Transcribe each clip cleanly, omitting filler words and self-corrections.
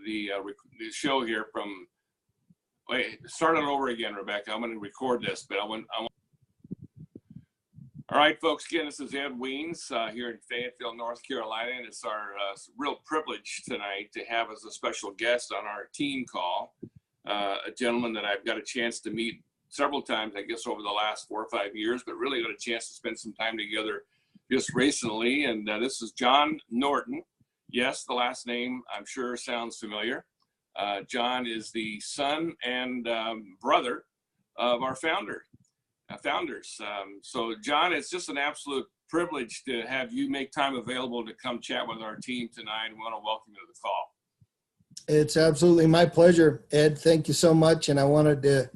the show here from. Wait, start it over again, Rebecca. I'm going to record this, but I want. All right, folks. Again, this is Ed Weens here in Fayetteville, North Carolina, and it's our real privilege tonight to have as a special guest on our team call a gentleman that I've got a chance to meet several times, I guess, over the last 4 or 5 years, but really got a chance to spend some time together just recently. And this is Jon Norton. Yes, the last name I'm sure sounds familiar. Jon is the son and brother of our founders. So Jon, it's just an absolute privilege to have you make time available to come chat with our team tonight. We want to welcome you to the call. It's absolutely my pleasure, Ed. Thank you so much. And I wanted to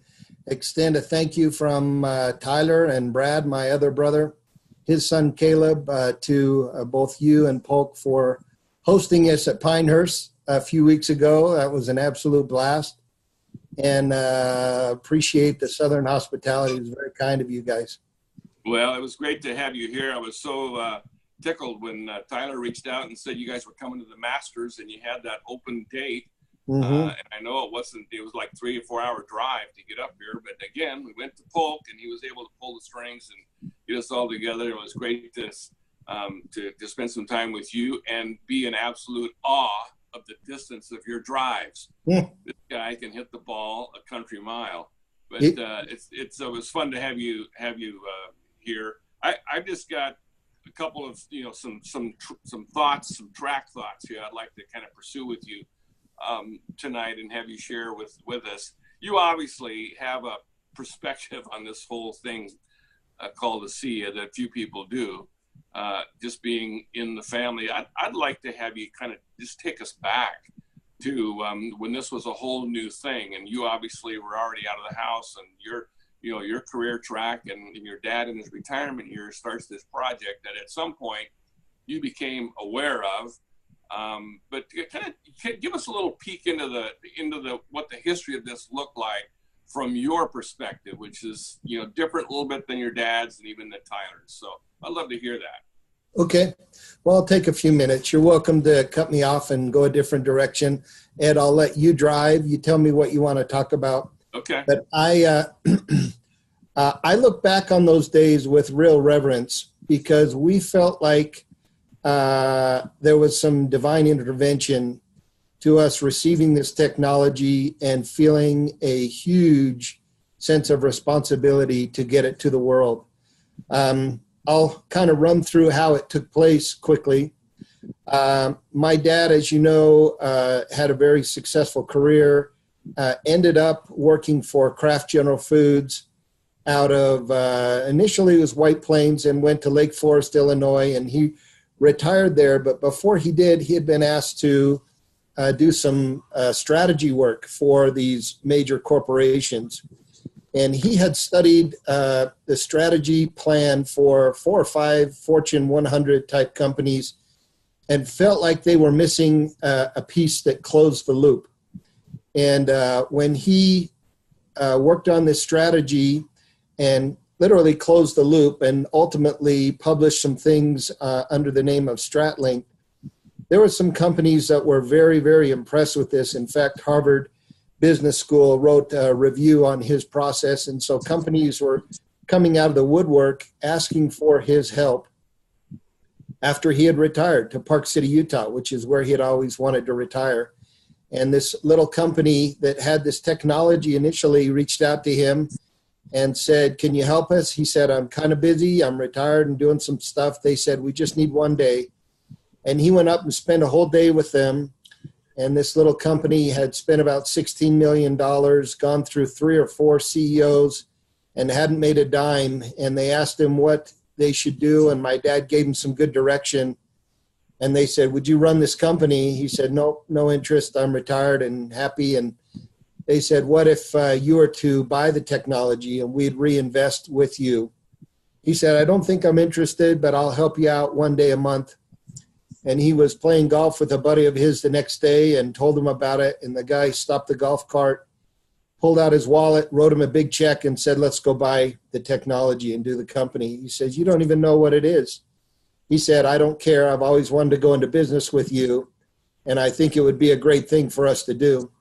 extend a thank you from Tyler and Brad, my other brother, his son Caleb, to both you and Polk for hosting us at Pinehurst a few weeks ago. That was an absolute blast, and appreciate the Southern hospitality. It was very kind of you guys. Well, it was great to have you here. I was so tickled when Tyler reached out and said you guys were coming to the Masters and you had that open date. And I know it was like 3 or 4 hour drive to get up here, but again, we went to Polk and he was able to pull the strings and get us all together. It was great to spend some time with you and be in absolute awe of the distance of your drives. This guy can hit the ball a country mile, but it was fun to have you here. I've just got a couple of some thoughts, some track thoughts here I'd like to kind of pursue with you tonight and have you share with us. You obviously have a perspective on this whole thing called ASEA that few people do. Just being in the family, I'd like to have you kind of just take us back to when this was a whole new thing, and you obviously were already out of the house, and your career track, and your dad in his retirement years starts this project that at some point you became aware of. But kind of give us a little peek into the what the history of this looked like from your perspective, which is different a little bit than your dad's and even than Tyler's. So I'd love to hear that. Okay. Well, I'll take a few minutes. You're welcome to cut me off and go a different direction. Ed, I'll let you drive. You tell me what you want to talk about. Okay. But I look back on those days with real reverence because we felt like there was some divine intervention to us receiving this technology and feeling a huge sense of responsibility to get it to the world. I'll kind of run through how it took place quickly. My dad, as you know, had a very successful career, ended up working for Kraft General Foods out of, initially it was White Plains, and went to Lake Forest, Illinois, and he retired there. But before he did, he had been asked to do some strategy work for these major corporations. And he had studied the strategy plan for 4 or 5 Fortune 100 type companies and felt like they were missing a piece that closed the loop. And when he worked on this strategy and literally closed the loop and ultimately published some things under the name of StratLink, there were some companies that were very, very impressed with this. In fact, Harvard Business School wrote a review on his process. And so companies were coming out of the woodwork asking for his help after he had retired to Park City, Utah, which is where he had always wanted to retire. And this little company that had this technology initially reached out to him and said, "Can you help us?" He said, "I'm kind of busy. I'm retired and doing some stuff." They said, "We just need one day." And he went up and spent a whole day with them. And this little company had spent about $16 million, gone through 3 or 4 CEOs, and hadn't made a dime. And they asked him what they should do. And my dad gave him some good direction. And they said, "Would you run this company?" He said, "Nope, no interest. I'm retired and happy." And they said, "What if you were to buy the technology and we'd reinvest with you?" He said, "I don't think I'm interested, but I'll help you out one day a month." And he was playing golf with a buddy of his the next day and told him about it. And the guy stopped the golf cart, pulled out his wallet, wrote him a big check and said, "Let's go buy the technology and do the company." He says, "You don't even know what it is." He said, "I don't care. I've always wanted to go into business with you." and I think it would be a great thing for us to do.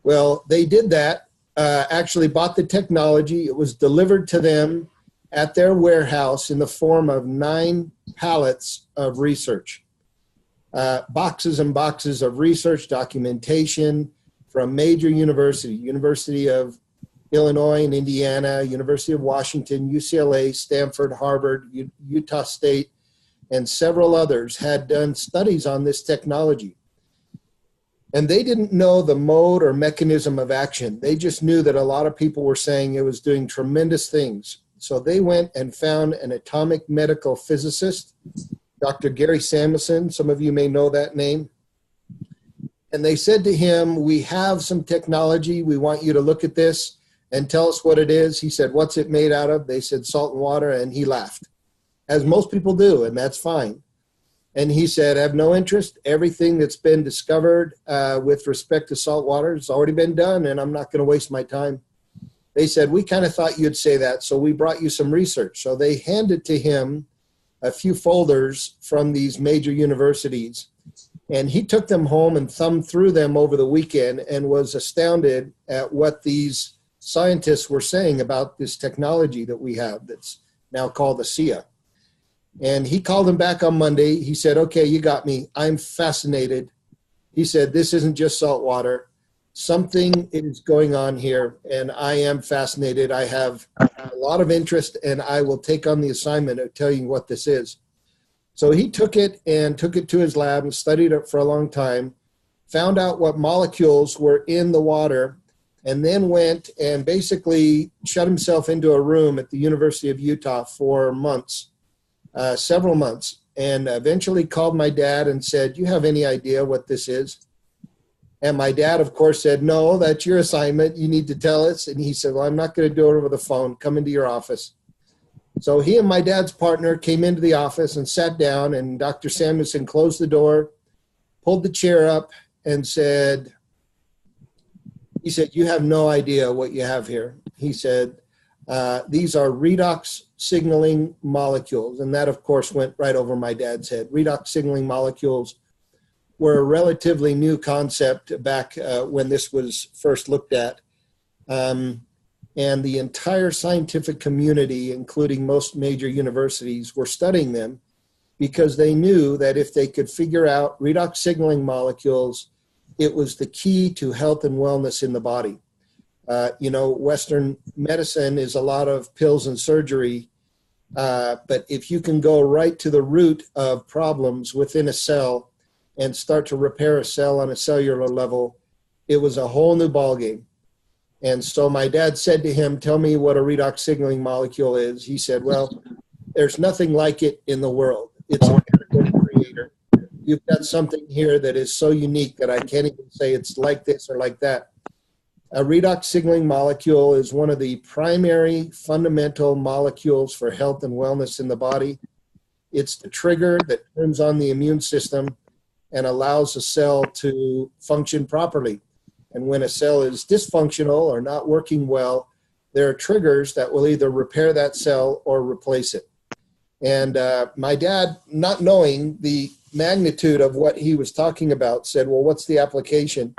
Well, they did that, actually bought the technology. It was delivered to them at their warehouse in the form of 9 pallets of research, boxes and boxes of research documentation from major universities, University of Illinois and Indiana, University of Washington, UCLA, Stanford, Harvard, Utah State, and several others had done studies on this technology. And they didn't know the mode or mechanism of action. They just knew that a lot of people were saying it was doing tremendous things. So they went and found an atomic medical physicist, Dr. Gary Samuelson. Some of you may know that name. And they said to him, we have some technology. We want you to look at this and tell us what it is. He said, what's it made out of? They said, salt and water. And he laughed, as most people do, and that's fine. And he said, I have no interest. Everything that's been discovered with respect to salt water has already been done, and I'm not going to waste my time. They said, we kind of thought you'd say that, so we brought you some research. So they handed to him a few folders from these major universities, and he took them home and thumbed through them over the weekend and was astounded at what these scientists were saying about this technology that we have that's now called ASEA. And he called him back on Monday. He said, okay, you got me. I'm fascinated. He said, this isn't just salt water. Something is going on here, and I am fascinated. I have a lot of interest, and I will take on the assignment of telling you what this is. So he took it to his lab and studied it for a long time, found out what molecules were in the water, and then went and basically shut himself into a room at the University of Utah for months. Several months, and eventually called my dad and said, do you have any idea what this is? And my dad, of course, said, no, that's your assignment. You need to tell us. And he said, well, I'm not going to do it over the phone. Come into your office. So he and my dad's partner came into the office and sat down, and Dr. Samuelson closed the door, pulled the chair up, and said, you have no idea what you have here. He said, these are redox signaling molecules. And that, of course, went right over my dad's head. Redox signaling molecules were a relatively new concept back when this was first looked at. And the entire scientific community, including most major universities, were studying them because they knew that if they could figure out redox signaling molecules, it was the key to health and wellness in the body. Western medicine is a lot of pills and surgery, but if you can go right to the root of problems within a cell and start to repair a cell on a cellular level, it was a whole new ballgame. And so my dad said to him, tell me what a redox signaling molecule is. He said, well, there's nothing like it in the world. It's a miracle creator. You've got something here that is so unique that I can't even say it's like this or like that. A redox signaling molecule is one of the primary fundamental molecules for health and wellness in the body. It's the trigger that turns on the immune system and allows a cell to function properly. And when a cell is dysfunctional or not working well, there are triggers that will either repair that cell or replace it. And my dad, not knowing the magnitude of what he was talking about, said, well, what's the application?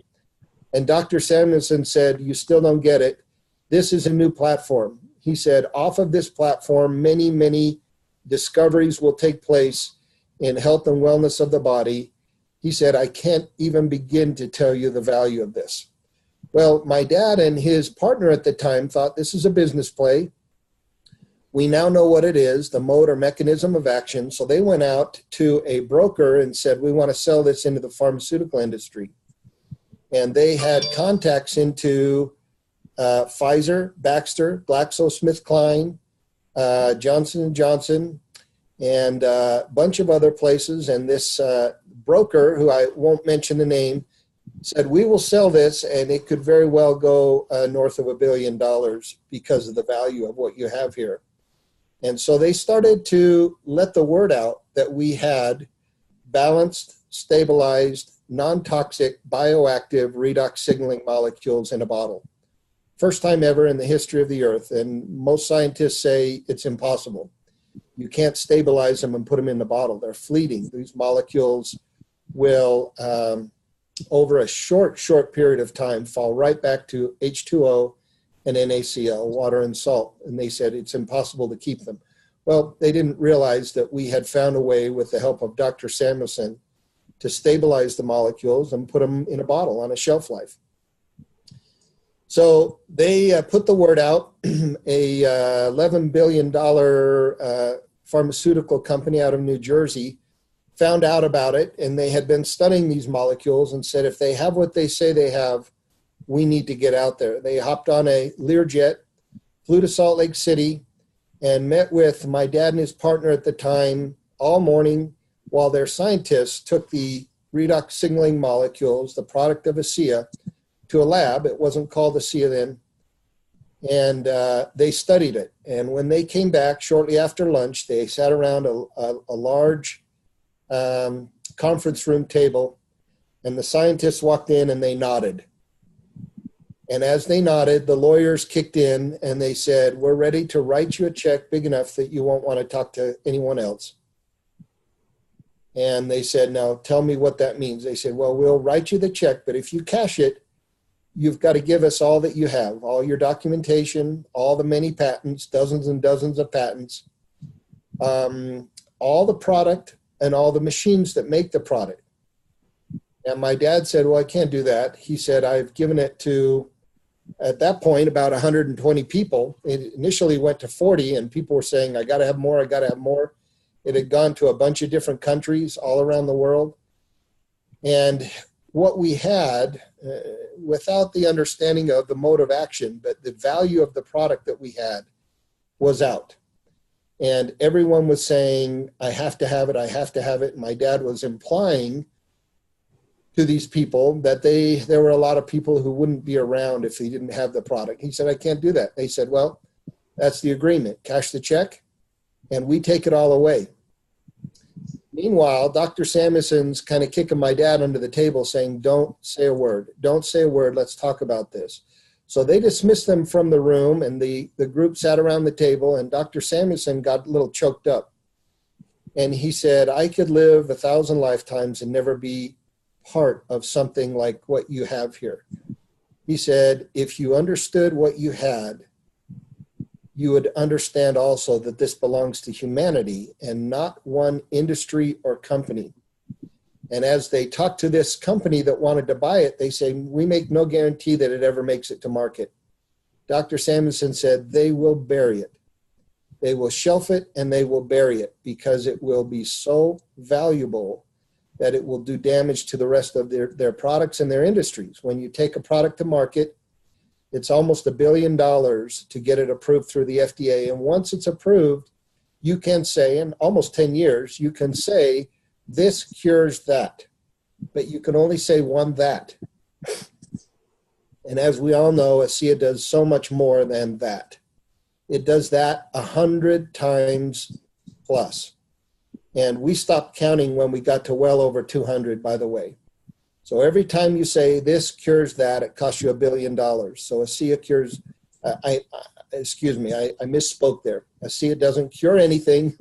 And Dr. Samuelson said, you still don't get it. This is a new platform. He said, off of this platform, many, many discoveries will take place in health and wellness of the body. He said, I can't even begin to tell you the value of this. Well, my dad and his partner at the time thought this is a business play. We now know what it is, the mode or mechanism of action. So they went out to a broker and said, we want to sell this into the pharmaceutical industry. And they had contacts into Pfizer, Baxter, GlaxoSmithKline, Johnson & Johnson, and a bunch of other places. And this broker, who I won't mention the name, said, we will sell this, and it could very well go north of $1 billion because of the value of what you have here. And so they started to let the word out that we had balanced, stabilized, non-toxic, bioactive redox signaling molecules in a bottle. First time ever in the history of the earth. And most scientists say it's impossible. You can't stabilize them and put them in the bottle. They're fleeting. These molecules will over a short period of time, fall right back to H2O and NaCl, water and salt. And they said it's impossible to keep them. Well, they didn't realize that we had found a way with the help of Dr. Samuelson to stabilize the molecules and put them in a bottle on a shelf life. So they put the word out. A $11 billion pharmaceutical company out of New Jersey found out about it, and they had been studying these molecules and said, if they have what they say they have, we need to get out there. They hopped on a Learjet, flew to Salt Lake City, and met with my dad and his partner at the time all morning while their scientists took the redox signaling molecules, the product of ASEA, to a lab. It wasn't called ASEA then. And they studied it. And when they came back shortly after lunch, they sat around a large conference room table, and the scientists walked in and they nodded. And as they nodded, the lawyers kicked in and they said, we're ready to write you a check big enough that you won't want to talk to anyone else. And they said, now tell me what that means. They said, well, we'll write you the check, but if you cash it, you've got to give us all that you have, all your documentation, all the many patents, dozens and dozens of patents, all the product and all the machines that make the product. And my dad said, well, I can't do that. He said, I've given it to, at that point, about 120 people. It initially went to 40, and people were saying, I got to have more, I got to have more. It had gone to a bunch of different countries all around the world. And what we had, without the understanding of the mode of action, but the value of the product that we had was out. And everyone was saying, I have to have it, I have to have it. And my dad was implying to these people that there were a lot of people who wouldn't be around if he didn't have the product. He said, I can't do that. They said, well, that's the agreement. Cash the check, and we take it all away. Meanwhile, Dr. Samuelson's kind of kicking my dad under the table saying, don't say a word. Don't say a word. Let's talk about this. So they dismissed them from the room, and the group sat around the table, and Dr. Samuelson got a little choked up. And he said, I could live 1,000 lifetimes and never be part of something like what you have here. He said, if you understood what you had, you would understand also that this belongs to humanity and not one industry or company. And as they talked to this company that wanted to buy it, they say, we make no guarantee that it ever makes it to market. Dr. Samuelson said, they will bury it. They will shelf it and they will bury it because it will be so valuable that it will do damage to the rest of their products and their industries. When you take a product to market, it's almost $1 billion to get it approved through the FDA. And once it's approved, you can say, in almost 10 years, you can say, this cures that. But you can only say one that. And as we all know, ASEA does so much more than that. It does that 100 times plus. And we stopped counting when we got to well over 200, by the way. So every time you say this cures that, it costs you $1 billion. So ASEA cures, excuse me, I misspoke there. ASEA doesn't cure anything.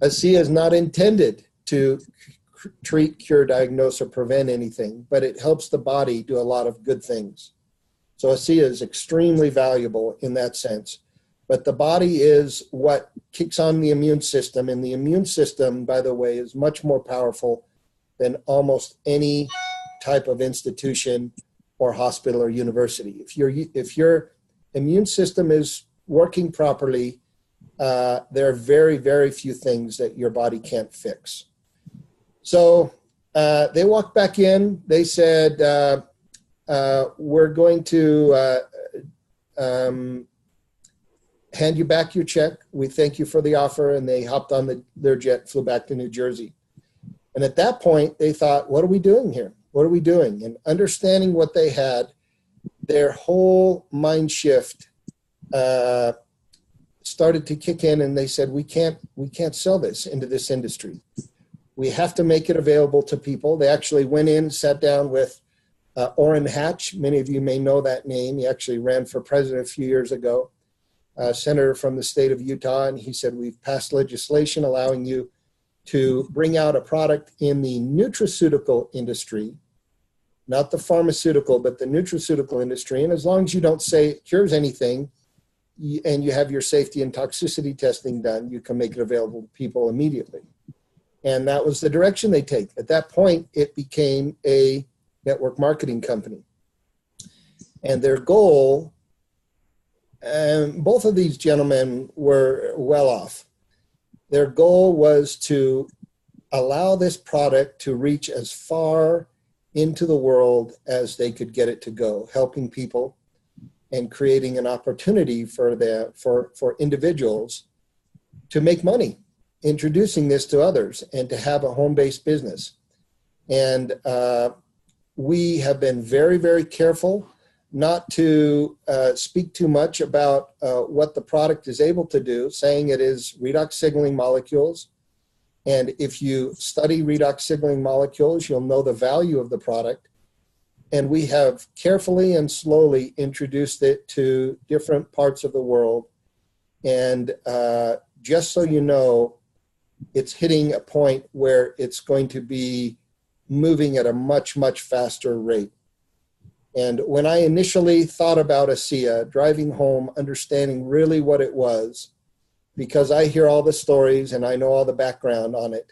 ASEA is not intended to treat, cure, diagnose, or prevent anything, but it helps the body do a lot of good things. So ASEA is extremely valuable in that sense. But the body is what kicks on the immune system, and the immune system, by the way, is much more powerful than almost any type of institution or hospital or university. If your immune system is working properly, there are very, very few things that your body can't fix. So they walked back in. They said, we're going to hand you back your check. We thank you for the offer. And they hopped on their jet, flew back to New Jersey. And at that point, they thought, what are we doing here? What are we doing? And understanding what they had, their whole mind shift started to kick in, and they said, we can't sell this into this industry. We have to make it available to people. They actually went in, sat down with Orrin Hatch. Many of you may know that name. He actually ran for president a few years ago, a senator from the state of Utah. And he said, we've passed legislation allowing you to bring out a product in the nutraceutical industry, not the pharmaceutical, but the nutraceutical industry. And as long as you don't say it cures anything and you have your safety and toxicity testing done, you can make it available to people immediately. And that was the direction they take. At that point, it became a network marketing company. And their goal, and both of these gentlemen were well off. Their goal was to allow this product to reach as far into the world as they could get it to go, helping people and creating an opportunity for individuals to make money, introducing this to others and to have a home-based business. And we have been very, very careful not to speak too much about what the product is able to do, saying it is redox signaling molecules. And if you study redox signaling molecules, you'll know the value of the product. And we have carefully and slowly introduced it to different parts of the world. And just so you know, it's hitting a point where it's going to be moving at a much, much faster rate. And when I initially thought about ASEA, driving home, understanding really what it was, because I hear all the stories and I know all the background on it,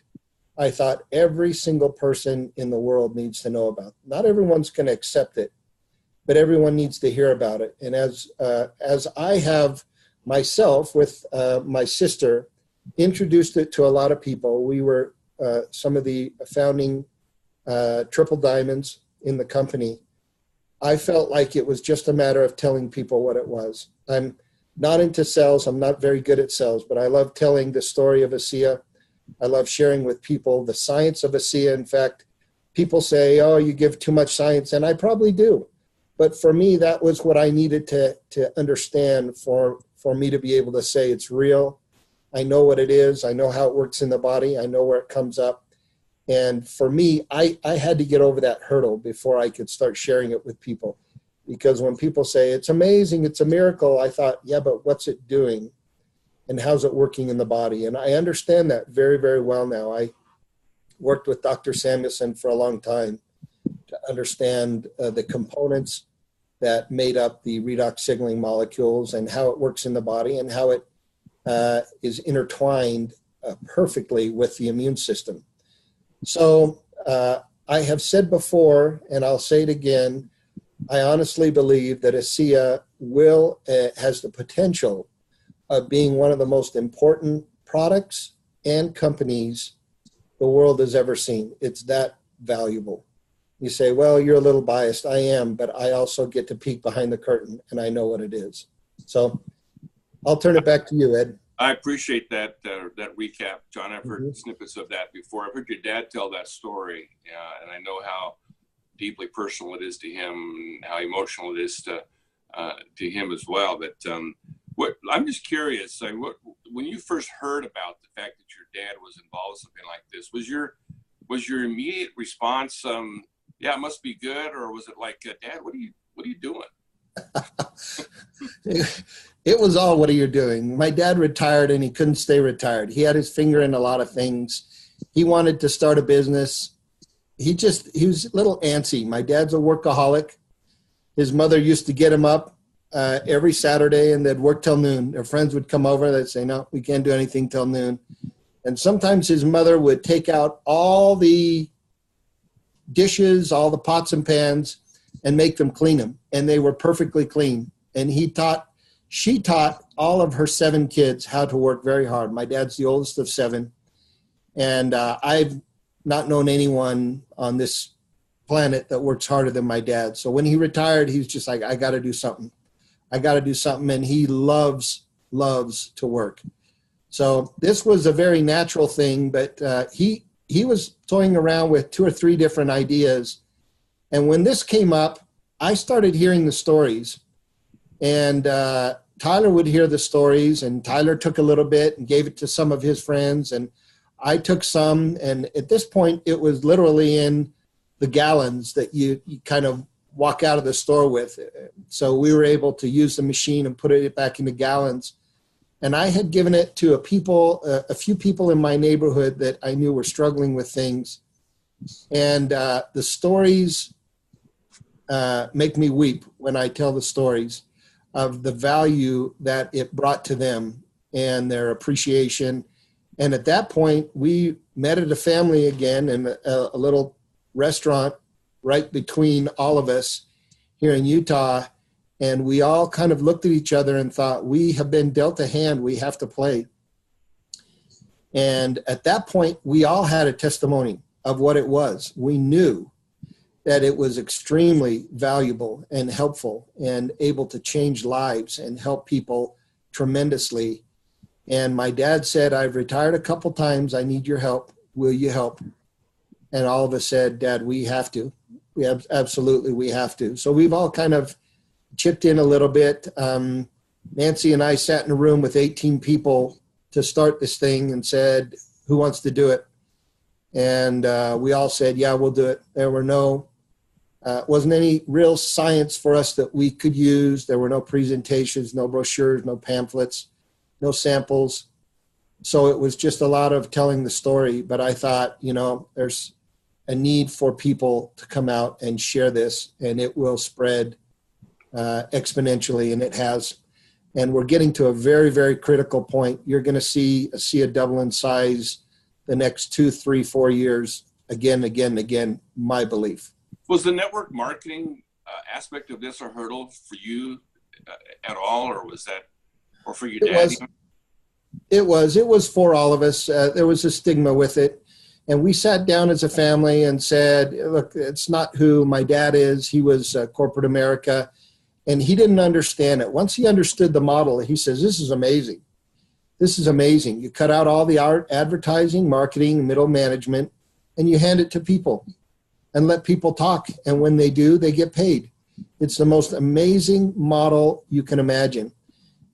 I thought every single person in the world needs to know about it. Not everyone's going to accept it, but everyone needs to hear about it. And as I have myself with my sister introduced it to a lot of people, we were some of the founding triple diamonds in the company. I felt like it was just a matter of telling people what it was. I'm not into sales. I'm not very good at sales, but I love telling the story of ASEA. I love sharing with people the science of ASEA. In fact, people say, oh, you give too much science, and I probably do. But for me, that was what I needed to understand for me to be able to say it's real. I know what it is. I know how it works in the body. I know where it comes up. And for me, I had to get over that hurdle before I could start sharing it with people. Because when people say, it's amazing, it's a miracle, I thought, yeah, but what's it doing? And how's it working in the body? And I understand that very, very well now. I worked with Dr. Samuelson for a long time to understand the components that made up the redox signaling molecules and how it works in the body and how it is intertwined perfectly with the immune system. So I have said before, and I'll say it again, I honestly believe that ASEA has the potential of being one of the most important products and companies the world has ever seen. It's that valuable. You say, well, you're a little biased. I am, but I also get to peek behind the curtain, and I know what it is. So I'll turn it back to you, Ed. I appreciate that recap, John. I've heard snippets of that before. I've heard your dad tell that story, and I know how deeply personal it is to him, and how emotional it is to him as well. But I'm just curious. When you first heard about the fact that your dad was involved in something like this, was your immediate response, "Yeah, it must be good," or was it like, "Dad, what are you doing?" It was all, what are you doing? My dad retired and he couldn't stay retired. He had his finger in a lot of things. He wanted to start a business. He was a little antsy. My dad's a workaholic. His mother used to get him up every Saturday and they'd work till noon. Their friends would come over. They'd say, no, we can't do anything till noon. And sometimes his mother would take out all the dishes, all the pots and pans, and make them clean them. And they were perfectly clean. And she taught all of her 7 kids how to work very hard. My dad's the oldest of 7. And I've not known anyone on this planet that works harder than my dad. So when he retired, he was just like, I got to do something. I got to do something. And he loves to work. So this was a very natural thing, but he was toying around with 2 or 3 different ideas. And when this came up, I started hearing the stories. And Tyler would hear the stories, and Tyler took a little bit and gave it to some of his friends, and I took some. And at this point, it was literally in the gallons that you kind of walk out of the store with. So we were able to use the machine and put it back into gallons. And I had given it to a few people in my neighborhood that I knew were struggling with things. And the stories make me weep when I tell the stories of the value that it brought to them and their appreciation. And at that point, we met at a family again in a little restaurant right between all of us here in Utah. And we all kind of looked at each other and thought, we have been dealt a hand we have to play. And at that point, we all had a testimony of what it was. We knew that it was extremely valuable and helpful and able to change lives and help people tremendously. And my dad said, I've retired a couple times. I need your help. Will you help? And all of us said, Dad, we have to. Absolutely, we have to. So we've all kind of chipped in a little bit. Nancy and I sat in a room with 18 people to start this thing and said, who wants to do it? And we all said, yeah, we'll do it. There were wasn't any real science for us that we could use. There were no presentations, no brochures, no pamphlets, no samples. So it was just a lot of telling the story. But I thought, there's a need for people to come out and share this, and it will spread exponentially, and it has. And we're getting to a very, very critical point. You're going to see ASEA double in size the next 2, 3, 4 years, again, my belief. Was the network marketing aspect of this a hurdle for you at all, or was that, or for your dad? It was for all of us. There was a stigma with it. And we sat down as a family and said, look, it's not who my dad is. He was corporate America, and he didn't understand it. Once he understood the model, he says, this is amazing. This is amazing. You cut out all the advertising, marketing, middle management, and you hand it to people and let people talk. And when they do, they get paid. It's the most amazing model you can imagine.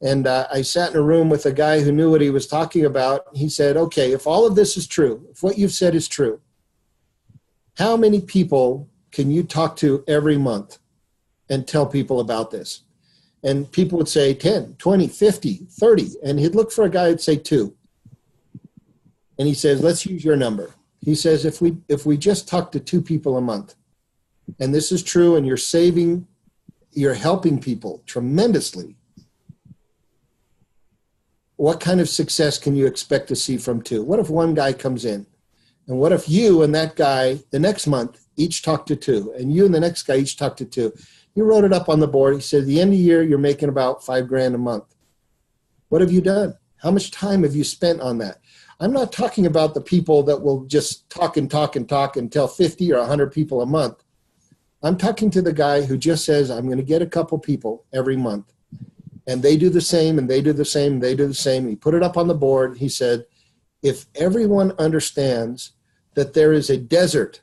And I sat in a room with a guy who knew what he was talking about. He said, okay, if all of this is true, if what you've said is true, how many people can you talk to every month and tell people about this? And people would say 10, 20, 50, 30. And he'd look for a guy who'd say 2. And he says, let's use your number. He says, if we just talk to 2 people a month, and this is true, and you're helping people tremendously, what kind of success can you expect to see from 2? What if one guy comes in? And what if you and that guy the next month each talk to 2, and you and the next guy each talk to 2? He wrote it up on the board. He said, at the end of the year, you're making about $5,000 a month. What have you done? How much time have you spent on that? I'm not talking about the people that will just talk and talk and talk and tell 50 or 100 people a month. I'm talking to the guy who just says, I'm going to get a couple people every month. And they do the same, and they do the same, and they do the same. He put it up on the board. He said, if everyone understands that there is a desert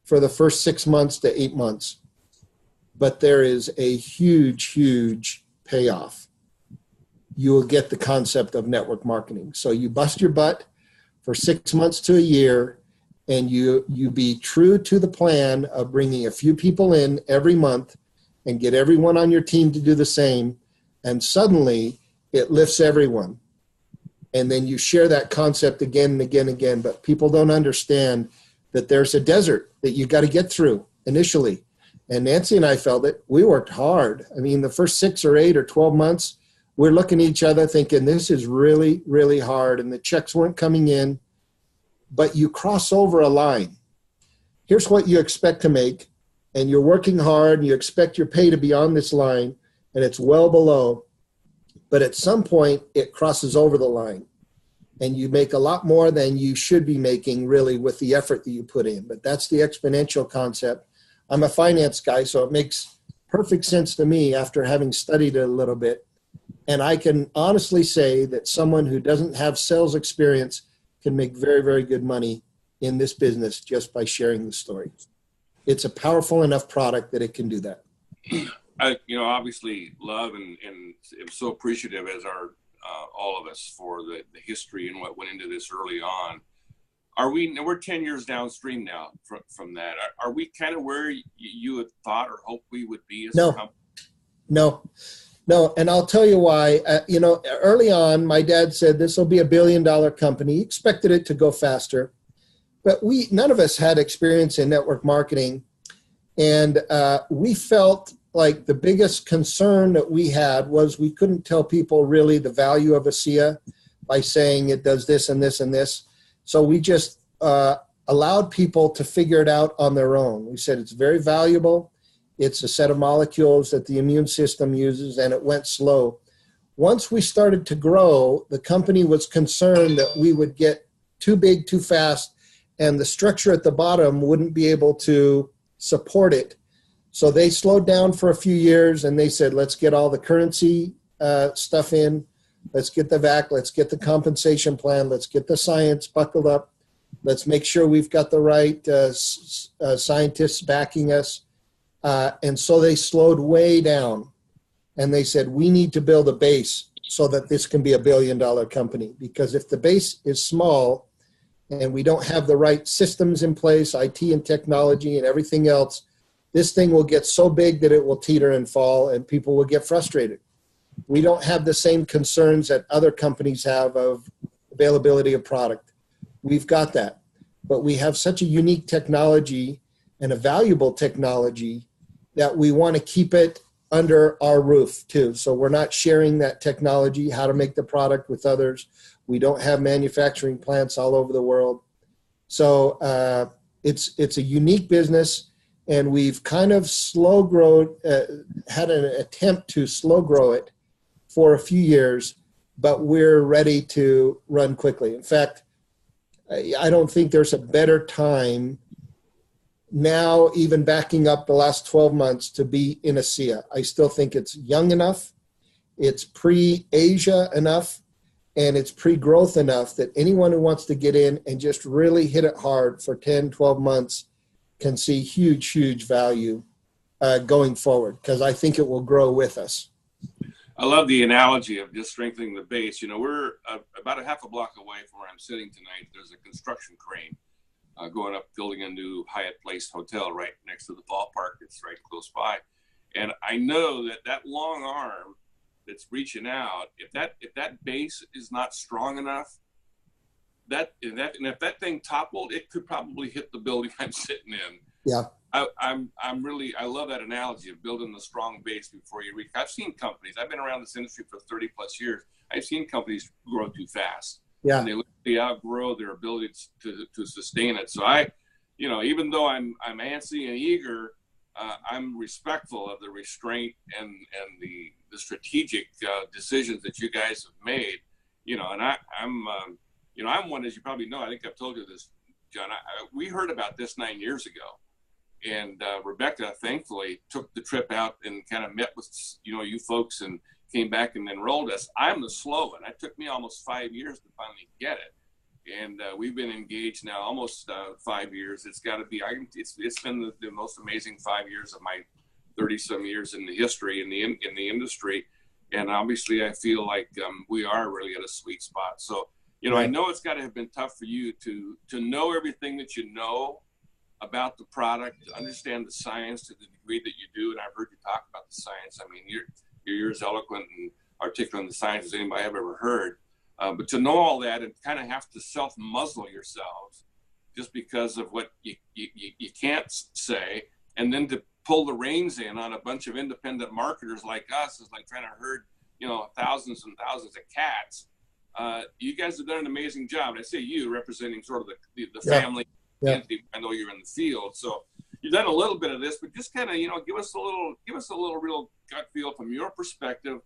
for the first 6 months to 8 months, but there is a huge, huge payoff, you will get the concept of network marketing. So you bust your butt for 6 months to a year, and you be true to the plan of bringing a few people in every month and get everyone on your team to do the same. And suddenly it lifts everyone. And then you share that concept again and again and again. But people don't understand that there's a desert that you got to get through initially. And Nancy and I felt it. We worked hard. I mean, the first 6 or 8 or 12 months, we're looking at each other thinking, this is really, really hard. And the checks weren't coming in. But you cross over a line. Here's what you expect to make. And you're working hard, and you expect your pay to be on this line. And it's well below, but at some point it crosses over the line, and you make a lot more than you should be making really with the effort that you put in. But that's the exponential concept. I'm a finance guy, so it makes perfect sense to me after having studied it a little bit. And I can honestly say that someone who doesn't have sales experience can make very, very good money in this business just by sharing the story. It's a powerful enough product that it can do that. I, obviously love and am so appreciative, as are all of us, for the history and what went into this early on. We're 10 years downstream now from that. Are we kind of where you had thought or hoped we would be as a company? No. No, and I'll tell you why. Early on, my dad said this will be $1 billion company. He expected it to go faster, but none of us had experience in network marketing, and we felt like the biggest concern that we had was we couldn't tell people really the value of ASEA by saying it does this and this and this. So we just allowed people to figure it out on their own. We said it's very valuable. It's a set of molecules that the immune system uses, and it went slow. Once we started to grow, the company was concerned that we would get too big too fast, and the structure at the bottom wouldn't be able to support it. So they slowed down for a few years, and they said, let's get all the currency stuff in. Let's get the VAC. Let's get the compensation plan. Let's get the science buckled up. Let's make sure we've got the right scientists backing us. And so they slowed way down, and they said, we need to build a base so that this can be $1 billion company. Because if the base is small and we don't have the right systems in place, IT and technology and everything else, this thing will get so big that it will teeter and fall, and people will get frustrated. We don't have the same concerns that other companies have of availability of product. We've got that. But we have such a unique technology and a valuable technology that we want to keep it under our roof too. So we're not sharing that technology, how to make the product with others. We don't have manufacturing plants all over the world. So it's a unique business, and we've kind of had an attempt to slow grow it for a few years, but we're ready to run quickly. In fact, I don't think there's a better time now, even backing up the last 12 months, to be in ASEA. I still think it's young enough, it's pre-Asia enough, and it's pre-growth enough that anyone who wants to get in and just really hit it hard for 10, 12 months can see huge, huge value going forward, because I think it will grow with us. I love the analogy of just strengthening the base. You know, we're about a half a block away from where I'm sitting tonight. There's a construction crane going up, building a new Hyatt Place hotel right next to the ballpark. It's right close by. And I know that long arm that's reaching out, if that base is not strong enough, if that thing toppled, it could probably hit the building I'm sitting in. Yeah. I love that analogy of building the strong base before you reach. I've seen companies, I've been around this industry for 30 plus years. I've seen companies grow too fast. Yeah. And they outgrow their ability to sustain it. So even though I'm antsy and eager, I'm respectful of the restraint and the strategic decisions that you guys have made. And I'm one, as you probably know, I think I've told you this, John, we heard about this 9 years ago. And Rebecca, thankfully, took the trip out and kind of met with, you folks and came back and enrolled us. I'm the slow one. It took me almost 5 years to finally get it. And we've been engaged now almost 5 years. It's got to be, it's been the most amazing 5 years of my 30-some years in the history, in the industry. And obviously, I feel like we are really at a sweet spot. So, I know it's got to have been tough for you to know everything that you know about the product, to understand the science to the degree that you do. And I've heard you talk about the science. I mean, you're as eloquent and articulate in the science as anybody I've ever heard. But to know all that and kind of have to self-muzzle yourselves just because of what you can't say, and then to pull the reins in on a bunch of independent marketers like us is like trying to herd, thousands and thousands of cats. You guys have done an amazing job. And I say you, representing sort of the family. Yeah. I know you're in the field, so you've done a little bit of this, but just kind of give us a little real gut feel from your perspective.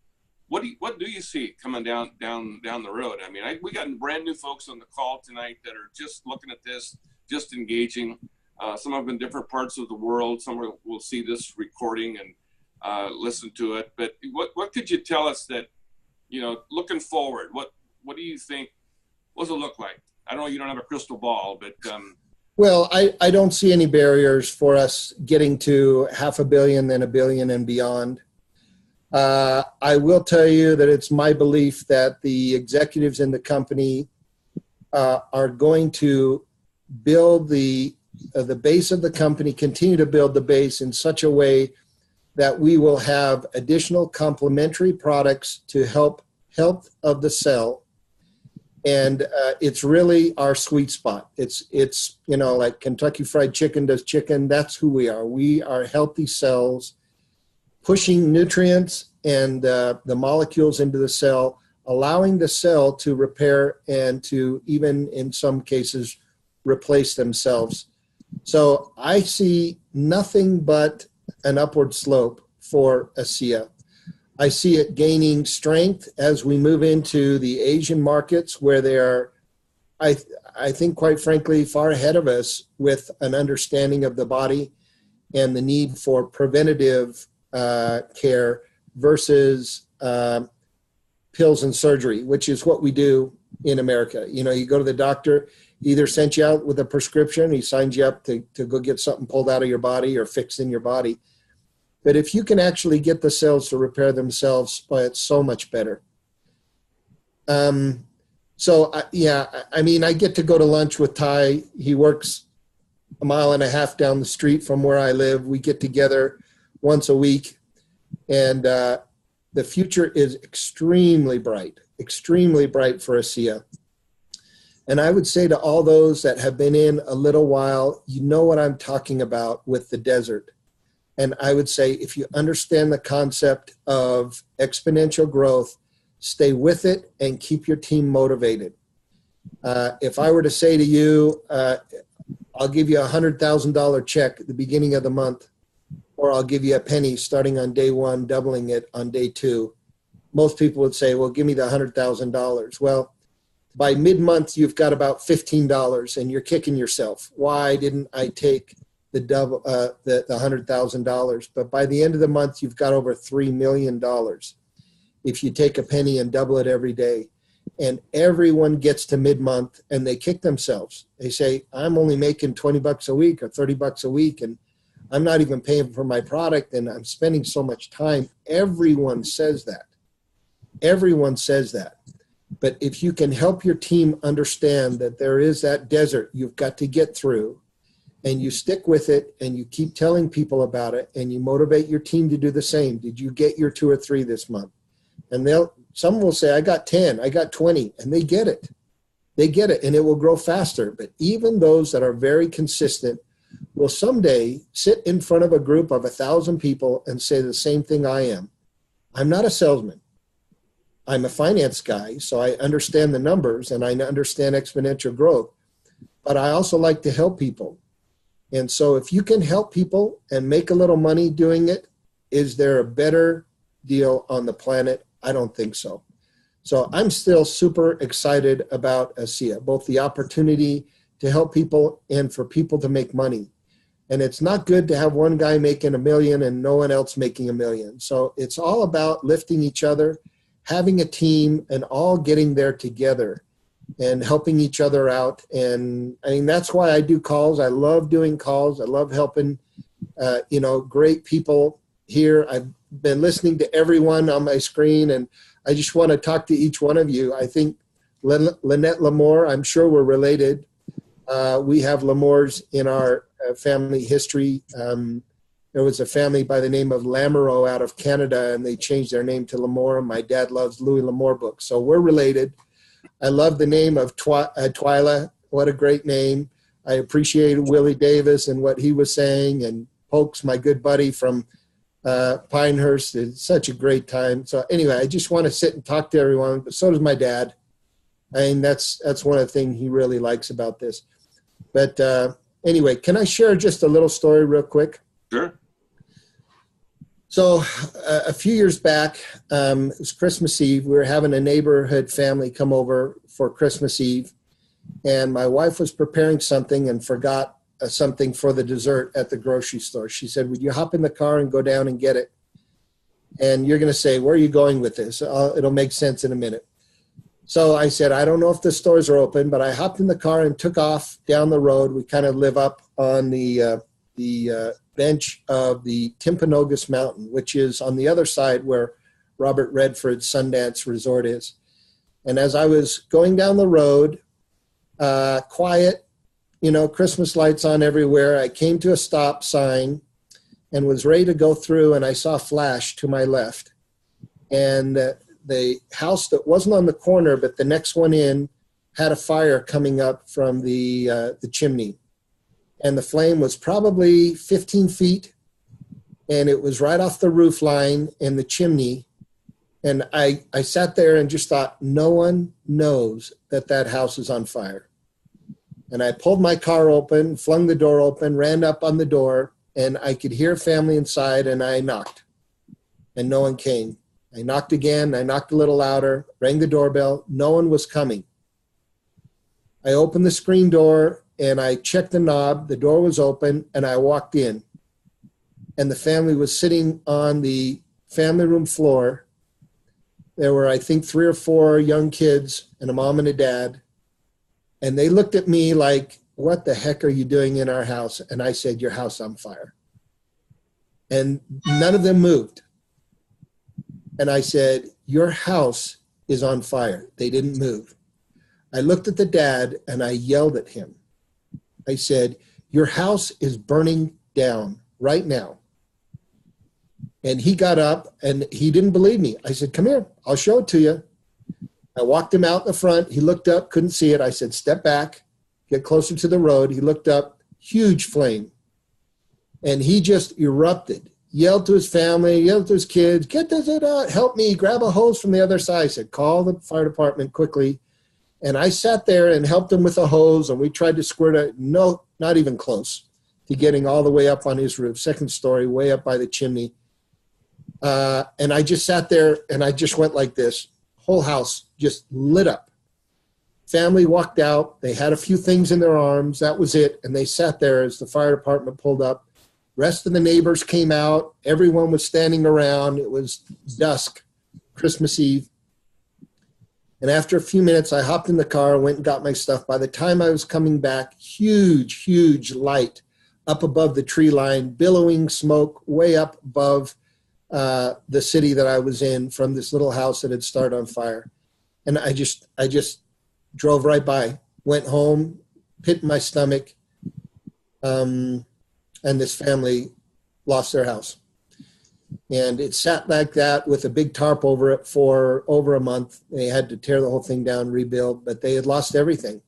What do you see coming down the road? I mean, we got brand new folks on the call tonight that are just looking at this, just engaging. Some of them in different parts of the world. Some will see this recording and listen to it. But what could you tell us that looking forward? What do you think? What does it look like? I know you don't have a crystal ball, but well, I don't see any barriers for us getting to $500 million, then $1 billion and beyond. I will tell you that it's my belief that the executives in the company are going to build the base of the company, continue to build the base in such a way that we will have additional complementary products to help health of the cell. And it's really our sweet spot. It's like Kentucky Fried Chicken does chicken. That's who we are. We are healthy cells pushing nutrients and the molecules into the cell, allowing the cell to repair and to even in some cases replace themselves. So I see nothing but an upward slope for ASEA. I see it gaining strength as we move into the Asian markets where they are, I think, quite frankly, far ahead of us with an understanding of the body and the need for preventative care versus pills and surgery, which is what we do in America. You go to the doctor, he either sent you out with a prescription, he signs you up to go get something pulled out of your body or fixed in your body. But if you can actually get the cells to repair themselves, boy, it's so much better. I get to go to lunch with Ty. He works a mile and a half down the street from where I live. We get together once a week, and the future is extremely bright for ASEA. And I would say to all those that have been in a little while, you know what I'm talking about with the desert. And I would say if you understand the concept of exponential growth, stay with it and keep your team motivated. If I were to say to you, I'll give you $100,000 check at the beginning of the month, or I'll give you a penny starting on day one, doubling it on day two, most people would say, well, give me the $100,000. Well, by mid-month, you've got about $15 and you're kicking yourself. Why didn't I take the $100,000? But by the end of the month, you've got over $3 million if you take a penny and double it every day. And everyone gets to mid-month and they kick themselves. They say, I'm only making $20 a week or $30 a week, and I'm not even paying for my product, and I'm spending so much time. Everyone says that. Everyone says that. But if you can help your team understand that there is that desert you've got to get through, and you stick with it, and you keep telling people about it, and you motivate your team to do the same. Did you get your 2 or 3 this month? And some will say, I got 10, I got 20, and they get it. They get it, and it will grow faster. But even those that are very consistent will someday sit in front of a group of 1,000 people and say the same thing I am. I'm not a salesman. I'm a finance guy, so I understand the numbers and I understand exponential growth. But I also like to help people. And so if you can help people and make a little money doing it, is there a better deal on the planet? I don't think so. So I'm still super excited about ASEA, both the opportunity to help people and for people to make money. And it's not good to have one guy making $1 million and no one else making $1 million. So it's all about lifting each other, having a team, and all getting there together and helping each other out. And I mean, that's why I do calls. I love doing calls. I love helping, great people here. I've been listening to everyone on my screen, and I just want to talk to each one of you. I think Lynette Lamore, I'm sure we're related. We have Lamores in our family history. There was a family by the name of Lamoureux out of Canada, and they changed their name to Lamore. My dad loves Louis L'Amour books, so we're related. I love the name of Twyla. What a great name. I appreciated Willie Davis and what he was saying, and Pokes, my good buddy from Pinehurst. It's such a great time. So anyway, I just want to sit and talk to everyone, but so does my dad. I mean, that's one of the things he really likes about this. But anyway, can I share just a little story real quick? Sure. So a few years back, it was Christmas Eve. We were having a neighborhood family come over for Christmas Eve, and my wife was preparing something and forgot something for the dessert at the grocery store. She said, would you hop in the car and go down and get it? And you're going to say, where are you going with this? It'll make sense in a minute. So I said, I don't know if the stores are open, but I hopped in the car and took off down the road. We kind of live up on the bench of the Timpanogos Mountain, which is on the other side where Robert Redford's Sundance Resort is. And as I was going down the road, quiet, Christmas lights on everywhere, I came to a stop sign, and was ready to go through, and I saw a flash to my left. And the house that wasn't on the corner, but the next one in, had a fire coming up from the chimney. And the flame was probably 15 feet, and it was right off the roof line and the chimney. And I sat there and just thought, no one knows that house is on fire. And I pulled my car open, flung the door open, ran up on the door, and I could hear family inside, and I knocked. And no one came. I knocked again. I knocked a little louder, rang the doorbell. No one was coming. I opened the screen door, and I checked the knob. The door was open, and I walked in. And the family was sitting on the family room floor. There were, I think, 3 or 4 young kids and a mom and a dad. And they looked at me like, what the heck are you doing in our house? And I said, your house on fire. And none of them moved. And I said, your house is on fire. They didn't move. I looked at the dad and I yelled at him. I said, your house is burning down right now. And he got up and he didn't believe me. I said, come here, I'll show it to you. I walked him out in the front. He looked up, couldn't see it. I said, step back, get closer to the road. He looked up, huge flame. And he just erupted, yelled to his family, yelled to his kids, get this out, help me, grab a hose from the other side. I said, call the fire department quickly. And I sat there and helped him with a hose, and we tried to squirt it. No, not even close to getting all the way up on his roof, second story, way up by the chimney. And I just sat there and I just went like this. Whole house just lit up. Family walked out. They had a few things in their arms. That was it. And they sat there as the fire department pulled up. Rest of the neighbors came out. Everyone was standing around. It was dusk, Christmas Eve. And after a few minutes, I hopped in the car, went and got my stuff. By the time I was coming back, huge, huge light up above the tree line, billowing smoke way up above the city that I was in from this little house that had started on fire. And I just drove right by, went home, pit in my stomach, and this family lost their house. And it sat like that with a big tarp over it for over a month. They had to tear the whole thing down, rebuild, but they had lost everything.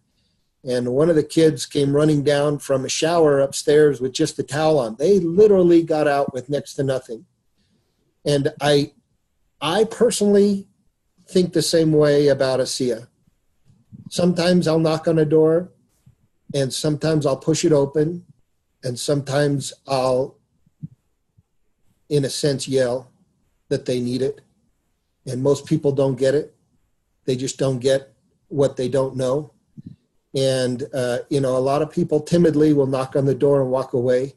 And one of the kids came running down from a shower upstairs with just a towel on. They literally got out with next to nothing. And I personally think the same way about ASEA. Sometimes I'll knock on a door, and sometimes I'll push it open, and sometimes I'll, in a sense, yell that they need it. And most people don't get it. They just don't get what they don't know. And, a lot of people timidly will knock on the door and walk away.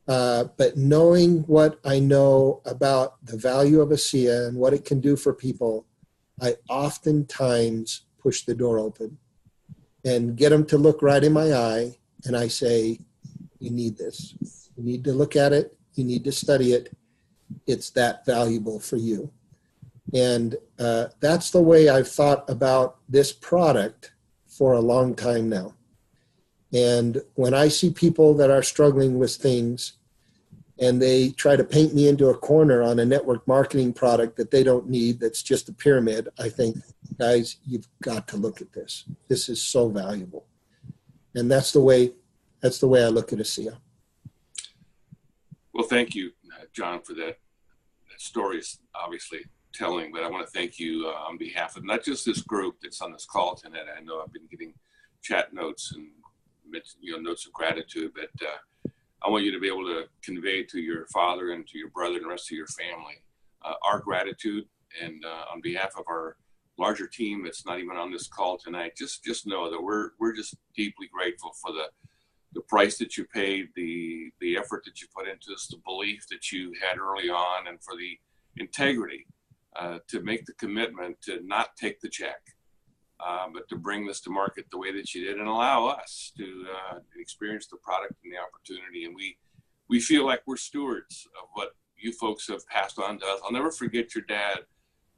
But knowing what I know about the value of ASEA and what it can do for people, I oftentimes push the door open and get them to look right in my eye. And I say, you need this. You need to look at it. You need to study it. It's that valuable for you. And that's the way I've thought about this product for a long time now. And when I see people that are struggling with things and they try to paint me into a corner on a network marketing product that they don't need, that's just a pyramid, I think, guys, you've got to look at this. This is so valuable. And that's the way I look at ASEA. Well, thank you, John, for that. That story is obviously telling, but I want to thank you on behalf of not just this group that's on this call tonight. I know I've been getting chat notes and notes of gratitude, but I want you to be able to convey to your father and to your brother and the rest of your family our gratitude. And on behalf of our larger team that's not even on this call tonight, just know that we're just deeply grateful for the price that you paid, the effort that you put into this, the belief that you had early on, and for the integrity to make the commitment to not take the check, but to bring this to market the way that you did and allow us to experience the product and the opportunity. And we feel like we're stewards of what you folks have passed on to us. I'll never forget your dad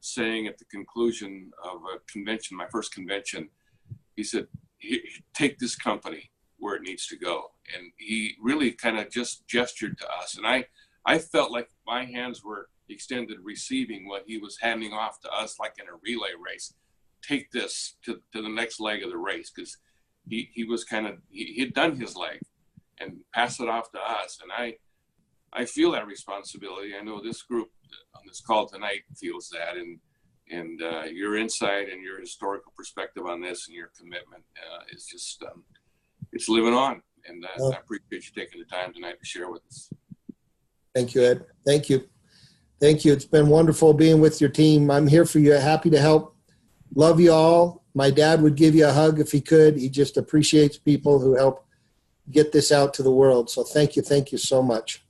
saying at the conclusion of a convention, my first convention, he said, take this company where it needs to go. And he really kind of just gestured to us. And I felt like my hands were extended receiving what he was handing off to us, like in a relay race. Take this to the next leg of the race, because he was kind of, he'd done his leg, and pass it off to us. And I feel that responsibility. I know this group on this call tonight feels that, and your insight and your historical perspective on this and your commitment is just, it's living on. And I appreciate you taking the time tonight to share with us. Thank you, Ed. Thank you. Thank you. It's been wonderful being with your team. I'm here for you. Happy to help. Love you all. My dad would give you a hug if he could. He just appreciates people who help get this out to the world. So thank you. Thank you so much.